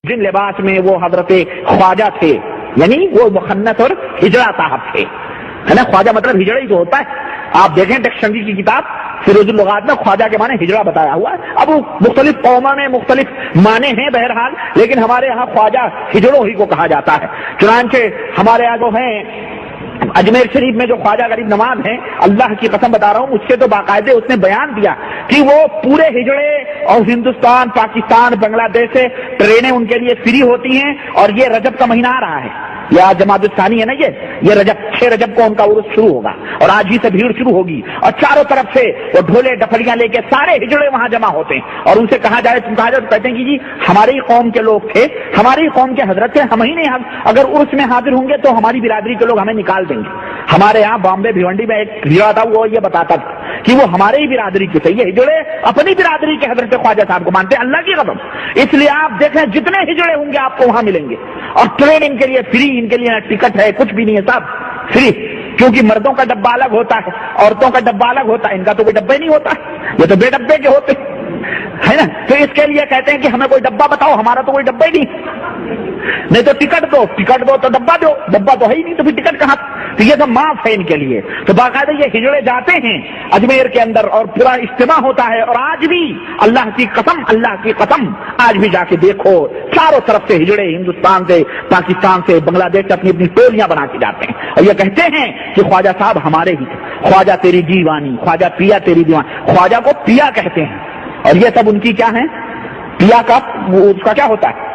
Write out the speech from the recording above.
جن لباس میں وہ حضرت خواجہ تھے، یعنی وہ مخنث اور ہجڑا صاحب تھے، ہے نا. خواجہ مطلب ہجڑا ہی تو ہوتا ہے. آپ دیکھیں ڈکشنری کی کتاب فیروز اللغات میں خواجہ کے معنی ہجڑا بتایا ہوا ہے. اب مختلف قوموں میں مختلف معنی ہیں بہرحال، لیکن ہمارے یہاں خواجہ ہجڑوں ہی کو کہا جاتا ہے. چنانچہ ہمارے یہاں جو ہیں اجمیر شریف میں جو خواجہ غریب نواز ہیں، اللہ کی قسم بتا رہا ہوں، مجھ سے تو باقاعدہ اس نے بیان دیا کہ وہ پورے ہجڑے اور ہندوستان، پاکستان، بنگلہ دیش سے ٹرینیں ان کے لیے فری ہوتی ہیں. اور یہ رجب کا مہینہ آ رہا ہے، یا جماعت الثانی ہے نا، یہ رجب 6 رجب کو ان کا عرس شروع ہوگا اور آج ہی سے بھیڑ شروع ہوگی. اور چاروں طرف سے وہ ڈھولے ڈپلیاں لے کے سارے ہجڑے وہاں جمع ہوتے ہیں. اور ان سے کہا جائے، تم کہا جائے تو کہتے ہیں کہ جی ہماری ہی قوم کے لوگ تھے، ہماری ہی قوم کے حضرت تھے، ہم ہی نہیں، اگر عرس میں حاضر ہوں گے تو ہماری برادری کے لوگ ہمیں نکال دیں گے. ہمارے یہاں بامبے بھیونڈی میں ایک ہجڑا تھا، وہ یہ بتاتا تھا کہ وہ ہمارے ہی برادری کے تھے. یہ ہجڑے اپنی برادری کے حضرت خواجہ صاحب کو مانتے ہیں، اللہ کی قسم. اس لیے آپ دیکھیں جتنے ہجڑے ہوں گے آپ کو وہاں ملیں گے. اور ٹرین ان کے لیے فری، ان کے لیے نہ ٹکٹ ہے کچھ بھی نہیں ہے، صاحب فری. کیونکہ مردوں کا ڈبہ الگ ہوتا ہے، عورتوں کا ڈبہ الگ ہوتا ہے، ان کا تو کوئی ڈبہ ہی نہیں ہوتا، یہ تو بے ڈبے کے ہوتے ہے نا. تو اس کے لیے کہتے ہیں کہ ہمیں کوئی ڈبہ بتاؤ، ہمارا تو کوئی ڈبہ ہی نہیں تو ٹکٹ دو تو ڈبہ دو، ڈبہ تو ہے ہی نہیں تو پھر ٹکٹ کہاں. تو یہ سب معاف ہے ان کے لیے. تو باقاعدہ یہ ہجڑے جاتے ہیں اجمیر کے اندر اور پورا اجتماع ہوتا ہے. اور آج بھی اللہ کی قسم آج بھی جا کے دیکھو چاروں طرف سے ہجڑے ہندوستان سے، پاکستان سے، بنگلہ دیش سے اپنی اپنی ٹولیاں بنا کے جاتے ہیں اور یہ کہتے ہیں کہ خواجہ صاحب ہمارے ہی تھے، خواجہ تیری دیوانی، خواجہ پیا تیری دیوانی. خواجہ کو پیا کہتے ہیں اور یہ سب ان کی کیا ہے، پیا کا اس کا کیا ہوتا ہے،